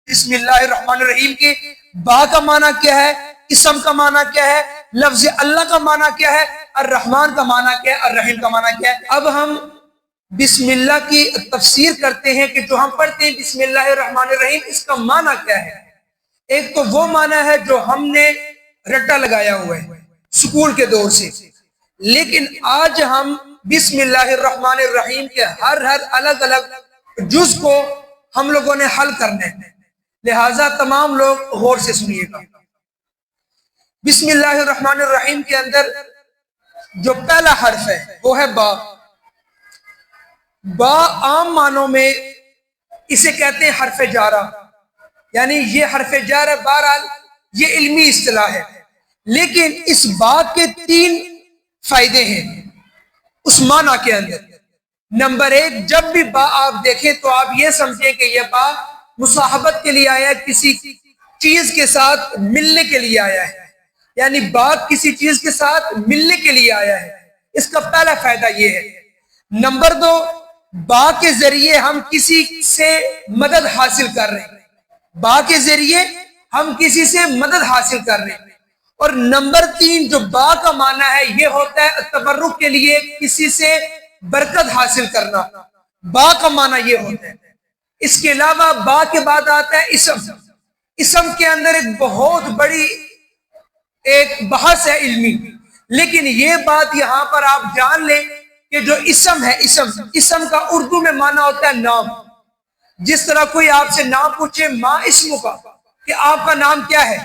بسم اللہ الرحمن الرحیم کے با کا معنی کیا ہے، اسم کا معنی کیا ہے، لفظ اللہ کا معنی کیا ہے، الرحمن کا معنی کیا ہے، الرحیم کا معنی کیا ہے۔ اب ہم بسم اللہ کی تفسیر کرتے ہیں کہ جو ہم پڑھتے ہیں بسم اللہ الرحمن الرحیم، اس کا معنی کیا ہے۔ ایک تو وہ معنی ہے جو ہم نے رٹا لگایا ہوا ہے سکول کے دور سے، لیکن آج ہم بسم اللہ الرحمن الرحیم کے ہر الگ الگ جز کو ہم لوگوں نے حل کرنے ہیں، لہٰذا تمام لوگ غور سے سنیے گا۔ بسم اللہ الرحمن الرحیم کے اندر جو پہلا حرف ہے وہ ہے با۔ با عام معنوں میں اسے کہتے ہیں حرف جارہ، یعنی یہ حرف جارہ بہرحال یہ علمی اصطلاح ہے، لیکن اس با کے 3 فائدے ہیں اس معنی کے اندر۔ نمبر 1، جب بھی با آپ دیکھیں تو آپ یہ سمجھیں کہ یہ با مصاحبت کے لیے آیا ہے، کسی چیز کے ساتھ ملنے کے لیے آیا ہے، یعنی با کسی چیز کے ساتھ ملنے کے لیے آیا ہے، اس کا پہلا فائدہ یہ ہے۔ نمبر 2، با کے ذریعے ہم کسی سے مدد حاصل کر رہے ہیں، با کے ذریعے ہم کسی سے مدد حاصل کر رہے ہیں۔ اور نمبر 3، جو با کا معنی ہے یہ ہوتا ہے تبرک کے لیے، کسی سے برکت حاصل کرنا، با کا معنی یہ ہوتا ہے۔ اس کے علاوہ با کے بعد آتا ہے اسم۔ اسم کے اندر ایک بہت بڑی ایک بحث ہے علمی، لیکن یہ بات یہاں پر آپ جان لیں کہ جو اسم ہے، اسم کا اردو میں معنی ہوتا ہے نام۔ جس طرح کوئی آپ سے نام پوچھے ما اسم کا، کہ آپ کا نام کیا ہے،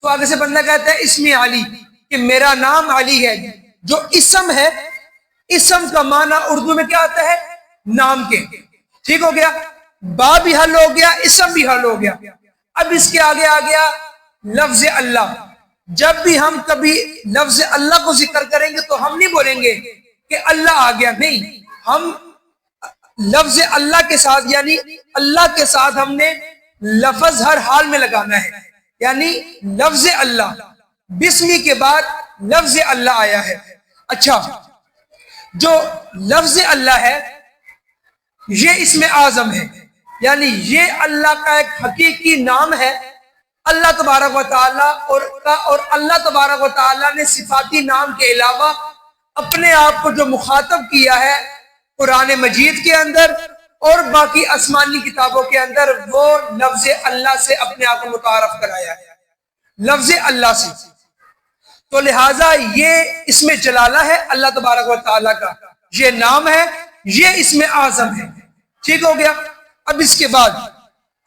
تو آگے سے بندہ کہتا ہے اسمی علی، کہ میرا نام علی ہے۔ جو اسم ہے، اسم کا معنی اردو میں کیا آتا ہے، نام کے۔ ٹھیک ہو گیا، با بھی حل ہو گیا، اسم بھی حل ہو گیا۔ اب اس کے آگے آ گیا لفظ اللہ۔ جب بھی ہم کبھی لفظ اللہ کو ذکر کریں گے تو ہم نہیں بولیں گے کہ اللہ آ گیا، نہیں، ہم لفظ اللہ کے ساتھ یعنی اللہ کے ساتھ ہم نے لفظ ہر حال میں لگانا ہے، یعنی لفظ اللہ، بسمی کے بعد لفظ اللہ آیا ہے۔ اچھا، جو لفظ اللہ ہے یہ اسم اعظم ہے، یعنی یہ اللہ کا ایک حقیقی نام ہے۔ اللہ تبارک و تعالیٰ اور اللہ تبارک و تعالیٰ نے صفاتی نام کے علاوہ اپنے آپ کو جو مخاطب کیا ہے قرآن مجید کے اندر اور باقی آسمانی کتابوں کے اندر، وہ لفظ اللہ سے اپنے آپ کو متعارف کرایا ہے، لفظ اللہ سے۔ تو لہٰذا یہ اسم جلالہ ہے اللہ تبارک و تعالیٰ کا، یہ نام ہے، یہ اسم اعظم ہے۔ ٹھیک ہو گیا۔ اب اس کے بعد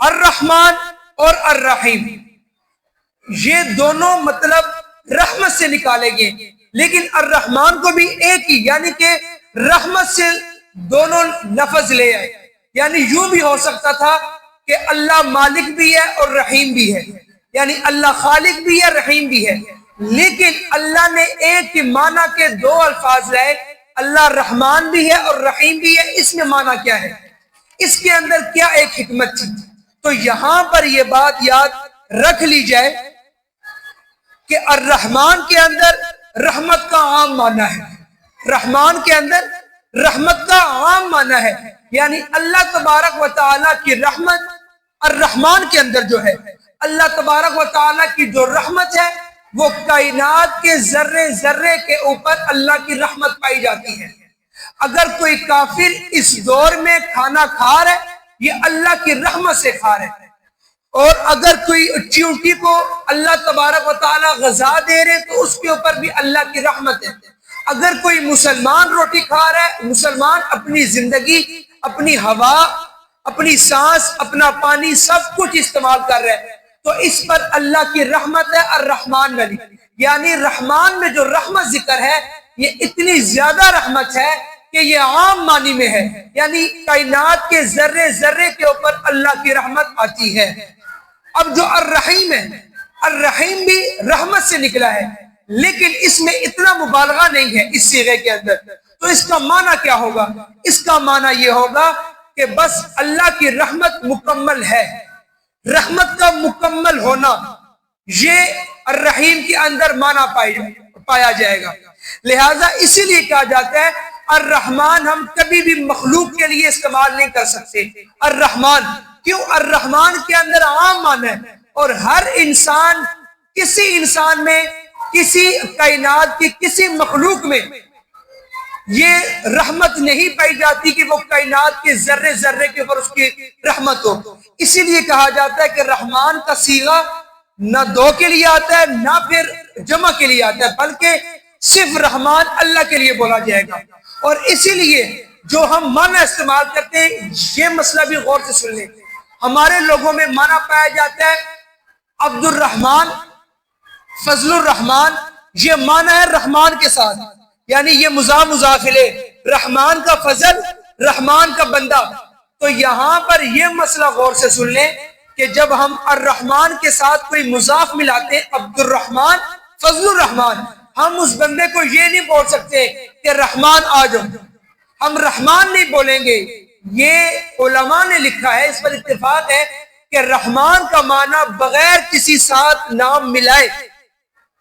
الرحمن اور الرحیم، یہ دونوں مطلب رحمت سے نکالے گئے، لیکن الرحمن کو بھی ایک ہی، یعنی کہ رحمت سے دونوں لفظ لے آئے۔ یعنی یوں بھی ہو سکتا تھا کہ اللہ مالک بھی ہے اور رحیم بھی ہے، یعنی اللہ خالق بھی ہے، رحیم بھی ہے، لیکن اللہ نے ایک ہی معنی کے 2 الفاظ لائے، اللہ رحمان بھی ہے اور رحیم بھی ہے۔ اس میں معنی کیا ہے، اس کے اندر کیا ایک حکمت تھی؟ تو یہاں پر یہ بات یاد رکھ لی جائے کہ الرحمن کے اندر رحمت کا عام معنی ہے، رحمان کے اندر رحمت کا عام معنی ہے، یعنی اللہ تبارک و تعالیٰ کی رحمت الرحمن کے اندر جو ہے، اللہ تبارک و تعالیٰ کی جو رحمت ہے وہ کائنات کے ذرے ذرے کے اوپر اللہ کی رحمت پائی جاتی ہے۔ اگر کوئی کافر اس دور میں کھانا کھا رہا ہے، یہ اللہ کی رحمت سے کھا رہا ہے، اور اگر کوئی چیونٹی کو اللہ تبارک و تعالیٰ غذا دے رہے تو اس کے اوپر بھی اللہ کی رحمت ہے۔ اگر کوئی مسلمان روٹی کھا رہا ہے، مسلمان اپنی زندگی، اپنی ہوا، اپنی سانس، اپنا پانی سب کچھ استعمال کر رہا ہے، تو اس پر اللہ کی رحمت ہے الرحمن والی، یعنی رحمان میں جو رحمت ذکر ہے یہ اتنی زیادہ رحمت ہے کہ یہ عام معنی میں ہے، یعنی کائنات کے ذرے ذرے کے اوپر اللہ کی رحمت آتی ہے۔ اب جو الرحیم ہے، الرحیم بھی رحمت سے نکلا ہے، لیکن اس میں اتنا مبالغہ نہیں ہے اس صیغے کے اندر۔ تو اس کا معنی کیا ہوگا؟ اس کا معنی یہ ہوگا کہ بس اللہ کی رحمت مکمل ہے، رحمت کا مکمل ہونا یہ الرحیم کے اندر معنی پایا جائے گا۔ لہٰذا اسی لیے کہا جاتا ہے الرحمن ہم کبھی بھی مخلوق کے لیے استعمال نہیں کر سکتے۔ الرحمن کیوں؟ الرحمن کے اندر عام معنی ہے، اور ہر انسان، کسی انسان میں، کسی کائنات کی کسی مخلوق میں یہ رحمت نہیں پائی جاتی کہ وہ کائنات کے ذرے ذرے کے اوپر اس کی رحمت ہو۔ اسی لیے کہا جاتا ہے کہ رحمان کا صیغہ نہ دو کے لیے آتا ہے نہ پھر جمع کے لیے آتا ہے، بلکہ صرف رحمان اللہ کے لیے بولا جائے گا۔ اور اسی لیے جو ہم معنی استعمال کرتے ہیں، یہ مسئلہ بھی غور سے سن لیں۔ ہمارے لوگوں میں معنی پایا جاتا ہے عبد الرحمن، فضل الرحمن، یہ معنی ہے رحمان کے ساتھ، یعنی یہ مضاف مضاف الیہ، رحمان کا فضل، رحمان کا بندہ۔ تو یہاں پر یہ مسئلہ غور سے سن لیں کہ جب ہم الرحمن کے ساتھ کوئی مضاف ملاتے ہیں، عبد الرحمن، فضل الرحمن، ہم اس بندے کو یہ نہیں بول سکتے کہ رحمان آ جاؤ، ہم رحمان نہیں بولیں گے۔ یہ علماء نے لکھا ہے، اس پر اتفاق ہے کہ رحمان کا معنی بغیر کسی ساتھ نام ملائے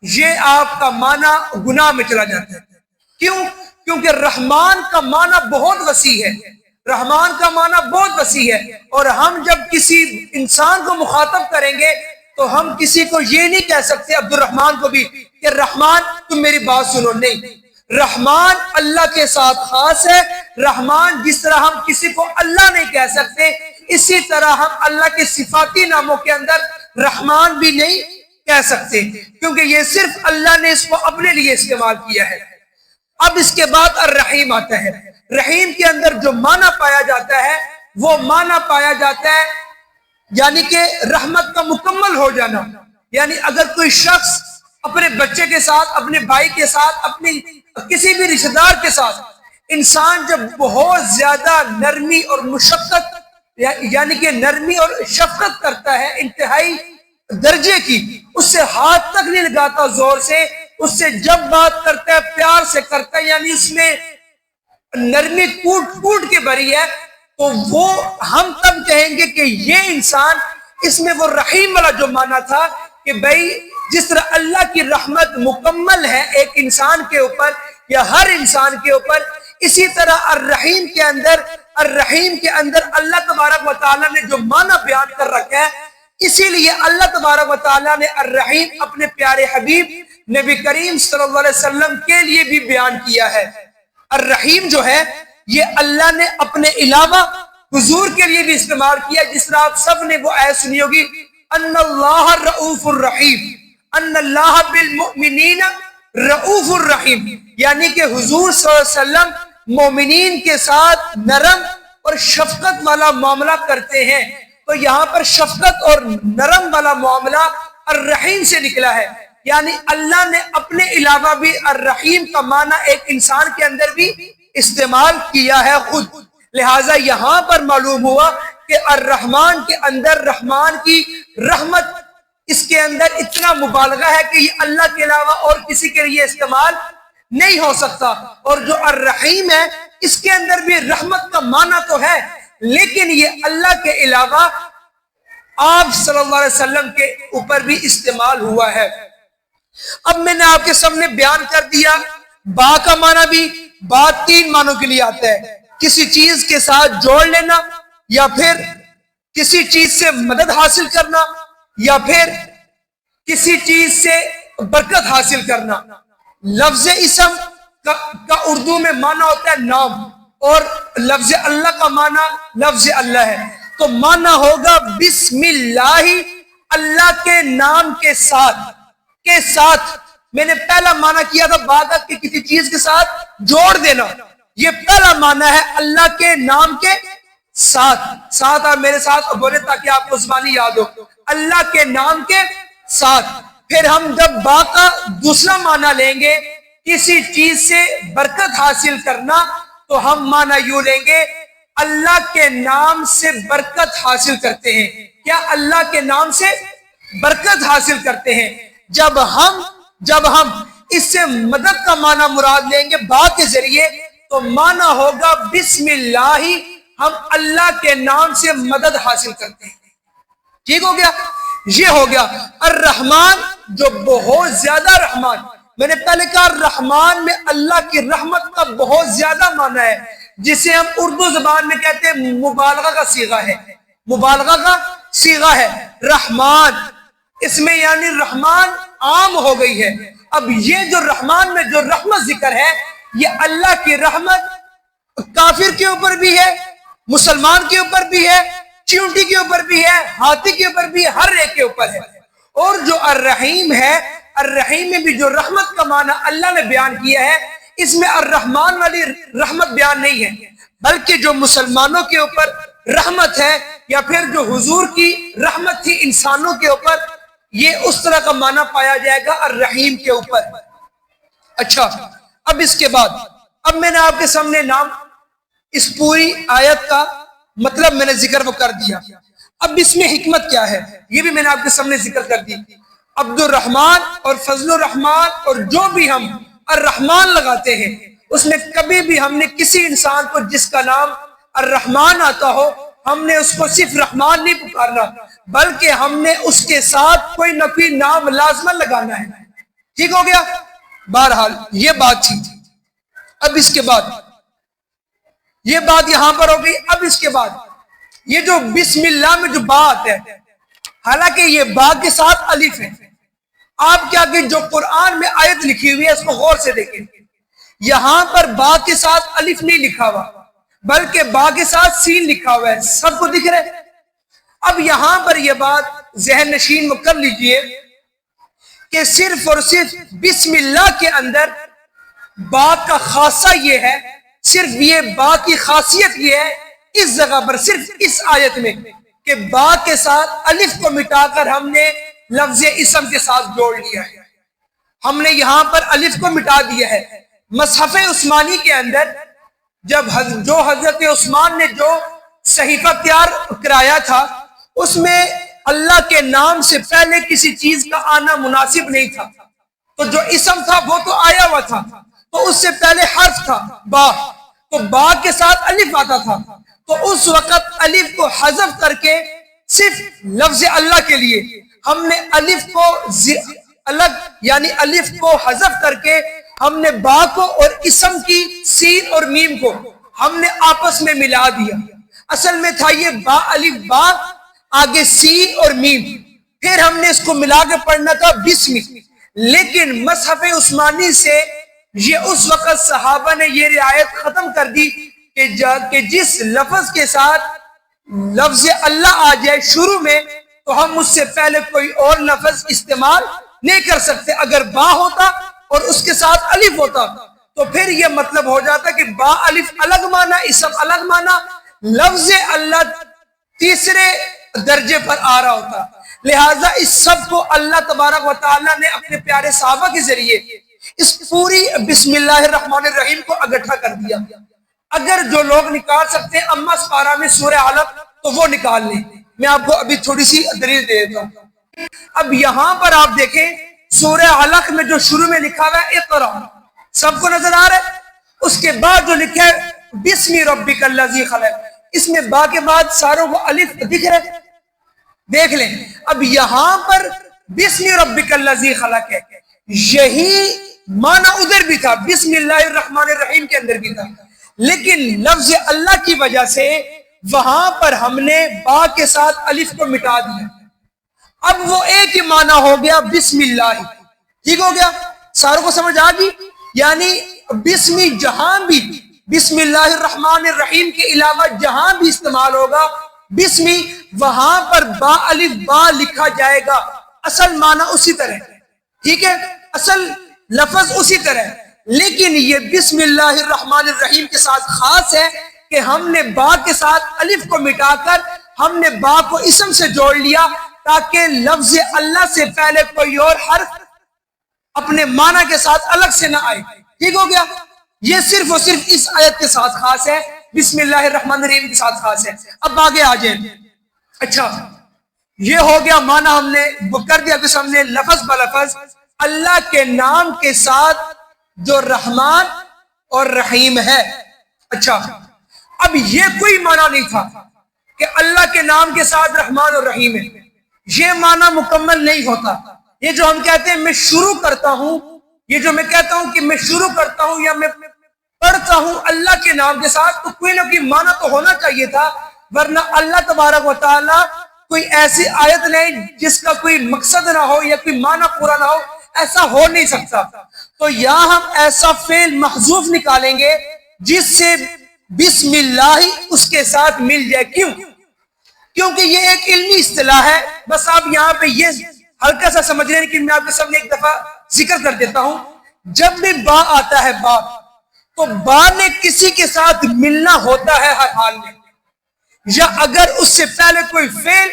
یہ آپ کا معنی گناہ میں چلا جاتا ہے۔ کیوں؟ کیونکہ رحمان کا معنی بہت وسیع ہے، رحمان کا معنی بہت وسیع ہے، اور ہم جب کسی انسان کو مخاطب کریں گے تو ہم کسی کو یہ نہیں کہہ سکتے، عبد الرحمن کو بھی، کہ رحمان تم میری بات سنو، نہیں۔ رحمان اللہ کے ساتھ خاص ہے۔ رحمان جس طرح ہم کسی کو اللہ نہیں کہہ سکتے، اسی طرح ہم اللہ کے صفاتی ناموں کے اندر رحمان بھی نہیں کہہ سکتے، کیونکہ یہ صرف اللہ نے اس کو اپنے لیے استعمال کیا ہے۔ اب اس کے بعد الرحیم آتا ہے۔ رحیم کے اندر جو معنی پایا جاتا ہے وہ معنی پایا جاتا ہے یعنی کہ رحمت کا مکمل ہو جانا۔ یعنی اگر کوئی شخص اپنے بچے کے ساتھ، اپنے بھائی کے ساتھ، اپنی کسی بھی رشتہ دار کے ساتھ، انسان جب بہت زیادہ نرمی اور مشقت یعنی کہ نرمی اور شفقت کرتا ہے انتہائی درجے کی، اس سے ہاتھ تک نہیں لگاتا زور سے، اس سے جب بات کرتا ہے پیار سے کرتا ہے، یعنی اس میں نرمی کوٹ کوٹ کے بھری ہے، تو وہ ہم تب کہیں گے کہ یہ انسان، اس میں وہ رحیم والا جو معنی تھا کہ بھائی جس طرح اللہ کی رحمت مکمل ہے ایک انسان کے اوپر یا ہر انسان کے اوپر، اسی طرح الرحیم کے اندر اللہ تبارک و تعالیٰ نے جو معنی بیان کر رکھا ہے، اسی لیے اللہ تبارک و تعالیٰ نے الرحیم اپنے پیارے حبیب نبی کریم صلی اللہ علیہ وسلم کے لیے بھی بیان کیا ہے۔ الرحیم جو ہے یہ اللہ نے اپنے علاوہ حضور کے لیے بھی استعمال کیا، جس طرح آپ سب نے وہ آیت سنی ہوگی، ان اللہ رؤوف الرحیم، ان اللہ بالمؤمنین رؤوف الرحیم، یعنی کہ حضور صلی اللہ علیہ وسلم مومنین کے ساتھ نرم اور شفقت والا معاملہ کرتے ہیں۔ تو یہاں پر شفقت اور نرم والا معاملہ الرحیم سے نکلا ہے، یعنی اللہ نے اپنے علاوہ بھی الرحیم کا معنی ایک انسان کے اندر بھی استعمال کیا ہے خود۔ لہٰذا یہاں پر معلوم ہوا کہ الرحمن کے اندر رحمان کی رحمت، اس کے اندر اتنا مبالغہ ہے کہ یہ اللہ کے علاوہ اور کسی کے لیے استعمال نہیں ہو سکتا۔ اور جو الرحیم ہے اس کے اندر بھی رحمت کا معنی تو ہے، لیکن یہ اللہ کے علاوہ آپ صلی اللہ علیہ وسلم کے اوپر بھی استعمال ہوا ہے۔ اب میں نے آپ کے سامنے بیان کر دیا، با کا معنی بھی، با تین معنوں کے لیے آتا ہے، کسی چیز کے ساتھ جوڑ لینا، یا پھر کسی چیز سے مدد حاصل کرنا، یا پھر کسی چیز سے برکت حاصل کرنا۔ لفظ اسم کا اردو میں معنی ہوتا ہے نام، اور لفظ اللہ کا معنی لفظ اللہ ہے، تو معنی ہوگا بسم اللہ، اللہ کے نام کے ساتھ۔ میں نے پہلا معنی کیا تھا بعد کہ کسی چیز کے ساتھ جوڑ دینا، یہ پہلا معنی ہے اللہ کے نام کے ساتھ۔ آپ میرے ساتھ بولے تاکہ آپ کو زبانی یاد ہو، اللہ کے نام کے ساتھ۔ پھر ہم جب با کا دوسرا معنی لیں گے کسی چیز سے برکت حاصل کرنا، تو ہم معنی یوں لیں گے اللہ کے نام سے برکت حاصل کرتے ہیں۔ کیا اللہ کے نام سے برکت حاصل کرتے ہیں؟ جب ہم اس سے مدد کا معنی مراد لیں گے با کے ذریعے، تو معنی ہوگا بسم اللہ، ہم اللہ کے نام سے مدد حاصل کرتے ہیں۔ ٹھیک ہو گیا؟ یہ ہو گیا الرحمن، جو بہت زیادہ رحمان۔ میں نے پہلے کہا رحمان میں اللہ کی رحمت کا بہت زیادہ معنی ہے، جسے ہم اردو زبان میں کہتے ہیں مبالغہ کا صیغہ ہے۔ مبالغہ کا صیغہ ہے رحمان، اس میں یعنی رحمان عام ہو گئی ہے۔ اب یہ جو رحمان میں جو رحمت ذکر ہے، یہ اللہ کی رحمت کافر کے اوپر بھی ہے، مسلمان کے اوپر بھی ہے، چیونٹی کے اوپر بھی ہے، ہاتھی کے اوپر بھی ہے، ہر ایک کے اوپر ہے۔ اور جو الرحیم ہے، الرحیم میں بھی جو رحمت کا معنی اللہ نے بیان کیا ہے، اس میں الرحمان والی رحمت بیان نہیں ہے، بلکہ جو مسلمانوں کے اوپر رحمت ہے یا پھر جو حضور کی رحمت تھی انسانوں کے اوپر، یہ اس طرح کا معنی پایا جائے گا الرحیم کے اوپر۔ اچھا، اب اس کے بعد اب میں نے آپ کے سامنے نام اس پوری آیت کا مطلب میں نے ذکر وہ کر دیا۔ اب اس میں حکمت کیا ہے یہ بھی میں نے آپ کے سامنے ذکر کر دی۔ عبد الرحمن اور فضل الرحمن اور جو بھی ہم الرحمن لگاتے ہیں، اس میں کبھی بھی ہم نے کسی انسان کو جس کا نام الرحمن آتا ہو، ہم نے اس کو صرف رحمان نہیں پکارنا، بلکہ ہم نے اس کے ساتھ کوئی نہ کوئی نام لازمن لگانا ہے۔ ٹھیک ہو گیا؟ بہرحال یہ بات تھی۔ اب اس کے بعد یہ بات یہاں پر ہو گئی۔ اب اس کے بعد یہ جو بسم اللہ میں جو بات ہے، حالانکہ یہ با کے ساتھ الف ہے، آپ کیا کہ جو قرآن میں آیت لکھی ہوئی ہے اس کو غور سے دیکھیں، یہاں پر با کے ساتھ الف نہیں لکھا ہوا، بلکہ با کے ساتھ سین لکھا ہوا ہے، سب کو دکھ رہے۔ اب یہاں پر یہ بات ذہن نشین کر لیجئے کہ صرف اور صرف بسم اللہ کے اندر با کا خاصہ یہ ہے، صرف یہ با کی خاصیت یہ ہے اس جگہ پر، صرف اس آیت میں، کہ با کے ساتھ الف کو مٹا کر ہم نے لفظ اسم کے ساتھ جوڑ لیا ہے، ہم نے یہاں پر الف کو مٹا دیا ہے۔ مصحف عثمانی کے اندر جب جو حضرت عثمان نے جو صحیفہ تیار کرایا تھا، اس میں اللہ کے نام سے پہلے کسی چیز کا آنا مناسب نہیں تھا، تو جو اسم تھا وہ تو آیا ہوا تھا، تو اس سے پہلے حرف تھا با، تو با کے ساتھ الف آتا تھا، تو اس وقت الف کو حذف کر کے صرف لفظ اللہ کے لیے ہم نے الف کو الگ یعنی الف کو حذف کر کے ہم نے با کو اور اسم کی سین اور میم کو ہم نے آپس میں ملا دیا۔ اصل میں تھا یہ با الف با، آگے سین اور میم، پھر ہم نے اس کو ملا کے پڑھنا تھا بسم، لیکن مصحف عثمانی سے یہ اس وقت صحابہ نے یہ رعایت ختم کر دی کہ جس لفظ کے ساتھ لفظ اللہ آ جائے شروع میں، تو ہم اس سے پہلے کوئی اور لفظ استعمال نہیں کر سکتے۔ اگر با ہوتا اور اس کے ساتھ الف ہوتا تو پھر یہ مطلب ہو جاتا کہ با الف الگ معنی، اسم الگ معنی، لفظ اللہ تیسرے درجے پر آ رہا ہوتا۔ لہٰذا اس سب کو اللہ تبارک و تعالیٰ نے اپنے پیارے صحابہ کے ذریعے اس پوری بسم اللہ الرحمن الرحیم کو اکٹھا کر دیا۔ اگر جو لوگ نکال سکتے ہیں اما سپارہ میں سورہ علق تو وہ نکال لیں، میں آپ کو ابھی تھوڑی سی دلیل دے دیتا ہوں۔ اب یہاں پر آپ دیکھیں سورہ علق میں جو شروع میں لکھا ہوا ہے اقرا، سب کو نظر آ رہا ہے، اس کے بعد جو لکھا ہے بسم ربک الذی خلق، اس میں با کے بعد ساروں کو الف دکھ رہے، دیکھ لیں۔ اب یہاں پر بسم ربک الذی خلق ہے، یہی معنی ادھر بھی تھا، بسم اللہ الرحمن الرحیم کے اندر بھی تھا، لیکن لفظ اللہ کی وجہ سے وہاں پر ہم نے با کے ساتھ الف کو مٹا دیا، اب وہ ایک ہی معنی ہو گیا بسم اللہ۔ ٹھیک ہو گیا؟ ساروں کو سمجھ آ گئی؟ یعنی بسم جہاں بھی بسم اللہ الرحمن الرحیم کے علاوہ جہاں بھی استعمال ہوگا بسم، وہاں پر با الف با لکھا جائے گا، اصل معنی اسی طرح، ٹھیک ہے، اصل لفظ اسی طرح، لیکن یہ بسم اللہ الرحمن الرحیم کے ساتھ خاص ہے کہ ہم نے با کے ساتھ الف کو مٹا کر ہم نے با کو اسم سے جوڑ لیا تاکہ لفظ اللہ سے پہلے کوئی اور حرف اپنے معنی کے ساتھ الگ سے نہ آئے۔ ٹھیک ہو گیا؟ یہ صرف اور صرف اس آیت کے ساتھ خاص ہے، بسم اللہ الرحمن الرحیم کے ساتھ خاص ہے۔ اب آگے آ جائیں۔ اچھا، یہ ہو گیا معنی ہم نے کر دیا، کہ ہم نے لفظ بلفظ اللہ کے نام کے ساتھ جو رحمان اور رحیم ہے۔ اچھا، اب یہ کوئی معنی نہیں تھا کہ اللہ کے نام کے ساتھ رحمان اور رحیم ہے، یہ معنی مکمل نہیں ہوتا۔ یہ جو ہم کہتے ہیں میں شروع کرتا ہوں، یہ جو میں کہتا ہوں کہ میں شروع کرتا ہوں یا میں پڑھتا ہوں اللہ کے نام کے ساتھ، تو کوئی نہ کوئی معنی تو ہونا چاہیے تھا ورنہ اللہ تبارک و تعالی کوئی ایسی آیت نہیں جس کا کوئی مقصد نہ ہو یا کوئی معنی پورا نہ ہو، ایسا ہو نہیں سکتا۔ تو یہاں ہم ایسا فعل محذوف نکالیں گے جس سے بسم اللہ ہی اس کے ساتھ مل جائے۔ کیوں؟ کیونکہ یہ ایک علمی اصطلاح ہے۔ بس آپ یہاں پہ یہ ہلکا سا سمجھ رہے ہیں، لیکن میں آپ کے سامنے ایک دفعہ ذکر کر دیتا ہوں۔ جب بھی با آتا ہے با، تو با نے کسی کے ساتھ ملنا ہوتا ہے ہر حال میں، یا اگر اس سے پہلے کوئی فعل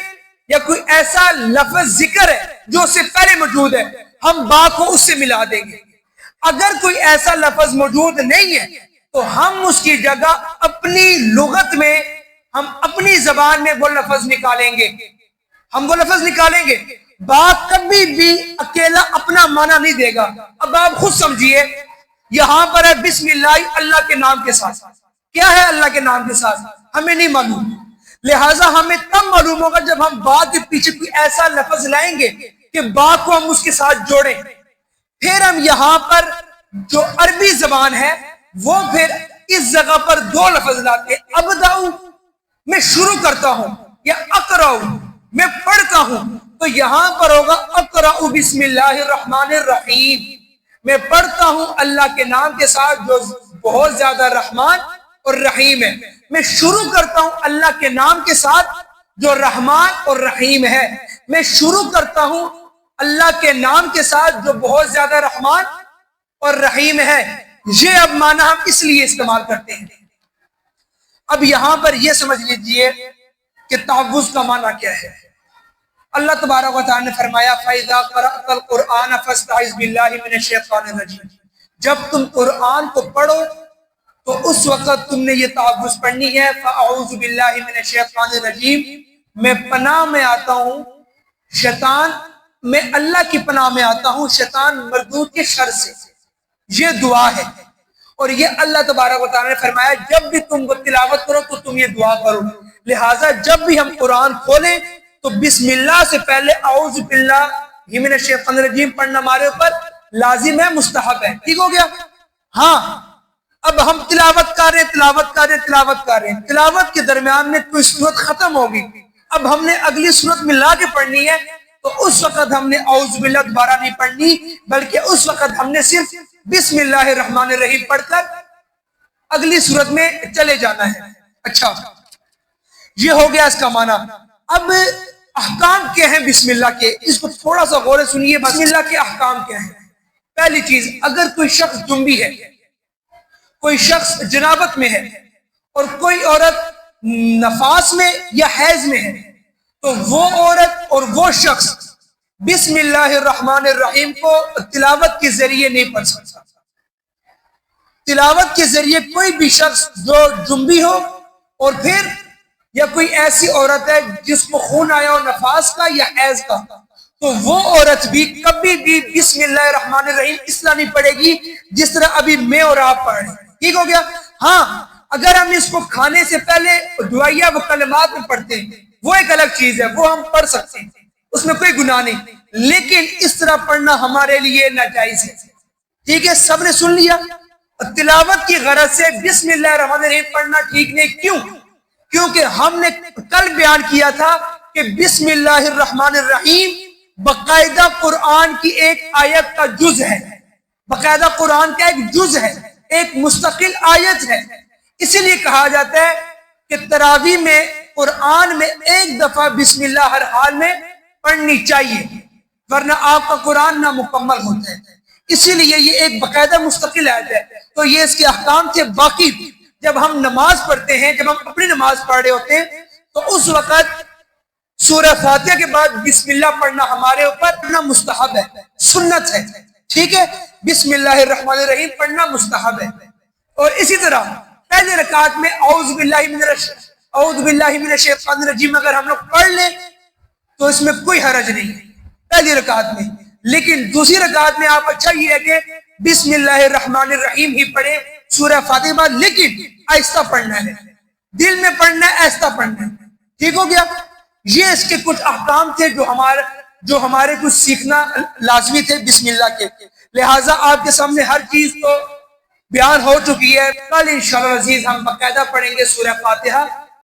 یا کوئی ایسا لفظ ذکر ہے جو اس سے پہلے موجود ہے، ہم با کو اس سے ملا دیں گے۔ اگر کوئی ایسا لفظ موجود نہیں ہے تو ہم اس کی جگہ اپنی لغت میں، ہم اپنی زبان میں وہ لفظ نکالیں گے، ہم وہ لفظ نکالیں گے۔ با کبھی بھی اکیلا اپنا معنی نہیں دے گا۔ اب آپ خود سمجھیے، یہاں پر ہے بسم اللہ، اللہ کے نام کے ساتھ۔ کیا ہے اللہ کے نام کے ساتھ؟ ہمیں نہیں معلوم، لہٰذا ہمیں تب معلوم ہوگا جب ہم با کے پیچھے کوئی ایسا لفظ لائیں گے کہ با کو ہم اس کے ساتھ جوڑیں۔ پھر ہم یہاں پر جو عربی زبان ہے وہ پھر اس جگہ پر دو لفظ لاتے ہیں، ابداؤ میں شروع کرتا ہوں، یا اقرأ میں پڑھتا ہوں، تو یہاں پر ہوگا اقرأ بسم اللہ الرحمن الرحیم، میں پڑھتا ہوں اللہ کے نام کے ساتھ جو بہت زیادہ رحمان اور رحیم ہے۔ میں شروع کرتا ہوں اللہ کے نام کے ساتھ جو رحمان اور رحیم ہے، میں شروع کرتا ہوں اللہ کے نام کے ساتھ جو بہت زیادہ رحمان اور رحیم ہے۔ یہ اب معنی ہم اس لیے استعمال کرتے ہیں۔ اب یہاں پر یہ سمجھ لیجئے کہ تعوذ کا معنی کیا ہے۔ اللہ تبارک و تعالیٰ نے فرمایا فَإِذَا قَرَأْتَ الْقُرْآنَ فَاسْتَعِذْ بِاللَّهِ مِنَ الشَّيْطَانِ الرَّجِيمِ، جب تم قرآن کو پڑھو تو اس وقت تم نے یہ تعوذ پڑھنی ہے، فَأَعُوذُ بِاللَّهِ مِنَ الشَّيْطَانِ الرَّجِيمِ، میں پناہ میں آتا ہوں شیطان، میں اللہ کی پناہ میں آتا ہوں شیطان مردود کے شر سے۔ یہ دعا ہے، اور یہ اللہ تبارک و تعالیٰ نے فرمایا جب بھی تم کو تلاوت کرو تو تم یہ دعا کرو۔ لہٰذا جب بھی ہم قرآن کھولیں تو بسم اللہ سے پہلے اعوذ باللہ من الشیطان الرجیم پڑھنا ہمارے اوپر لازم ہے، مستحب ہے۔ ٹھیک ہو گیا؟ ہاں، اب ہم تلاوت کر رہے ہیں، تلاوت کے درمیان میں کوئی سورت ختم ہوگی، اب ہم نے اگلی سورت ملا کے پڑھنی ہے، تو اس وقت ہم نے اعوذ باللہ دوبارہ نہیں پڑھنی، بلکہ اس وقت ہم نے صرف بسم اللہ الرحمن الرحیم پڑھ کر اگلی سورت میں چلے جانا ہے۔ اچھا، یہ ہو گیا اس کا معنی۔ اب احکام کیا ہیں بسم اللہ کے، اس کو تھوڑا سا غور سے سنیے۔ بسم اللہ کے احکام کیا ہیں؟ پہلی چیز، اگر کوئی شخص جنبی ہے، کوئی شخص جنابت میں ہے، اور کوئی عورت نفاس میں یا حیض میں ہے، تو وہ عورت اور وہ شخص بسم اللہ الرحمن الرحیم کو تلاوت کے ذریعے نہیں پڑھ سکتا۔ تلاوت کے ذریعے کوئی بھی شخص جو جنبی ہو، اور پھر یا کوئی ایسی عورت ہے جس کو خون آیا ہو نفاس کا یا حیض کا، تو وہ عورت بھی کبھی بھی بسم اللہ الرحمن الرحیم اس طرح نہیں پڑھے گی جس طرح ابھی میں اور آپ پڑھ رہے ہیں۔ ٹھیک ہو گیا؟ ہاں، اگر ہم اس کو کھانے سے پہلے دعائیہ و کلمات میں پڑھتے ہیں وہ ایک الگ چیز ہے، وہ ہم پڑھ سکتے ہیں، اس میں کوئی گناہ نہیں، لیکن اس طرح پڑھنا ہمارے لیے ناجائز ہے۔ ٹھیک ہے، سب نے سن لیا؟ تلاوت کی غرض سے بسم اللہ الرحمن الرحیم پڑھنا ٹھیک نہیں۔ کیوں؟ کیونکہ ہم نے کل بیان کیا تھا کہ بسم اللہ الرحمن الرحیم باقاعدہ قرآن کی ایک آیت کا جز ہے، باقاعدہ قرآن کا ایک جز ہے، ایک مستقل آیت ہے۔ اسی لیے کہا جاتا ہے کہ تراویح میں قرآن میں ایک دفعہ بسم اللہ ہر حال میں پڑھنی چاہیے، ورنہ آپ کا قرآن نامکمل ہوتا ہے۔ اسی لیے یہ ایک باقاعدہ مستقل آیت ہے، تو یہ اس کے احکام تھے۔ باقی جب ہم نماز پڑھتے ہیں، جب ہم اپنی نماز پڑھ رہے ہوتے ہیں، تو اس وقت سورہ فاتحہ کے بعد بسم اللہ پڑھنا ہمارے اوپر پڑھنا مستحب ہے، سنت ہے۔ ٹھیک ہے، بسم اللہ الرحمن الرحیم پڑھنا مستحب ہے۔ اور اسی طرح پہلے رکعت میں اعوذ باللہ من الشیطان الرجیم اگر ہم لوگ پڑھ لیں تو اس میں کوئی حرج نہیں پہلی رکعت میں، لیکن دوسری رکعت میں آپ اچھا یہ ہے کہ بسم اللہ الرحمن الرحیم ہی پڑھیں سورہ فاتحہ بعد، لیکن آہستہ پڑھنا ہے، دل میں پڑھنا ہے، آہستہ پڑھنا ہے۔ ٹھیک ہو گیا؟ یہ اس کے کچھ احکام تھے جو ہمارے کچھ سیکھنا لازمی تھے بسم اللہ کے۔ لہٰذا آپ کے سامنے ہر چیز تو بیان ہو چکی ہے، کل انشاءاللہ عزیز ہم باقاعدہ پڑھیں گے سورہ فاتحہ۔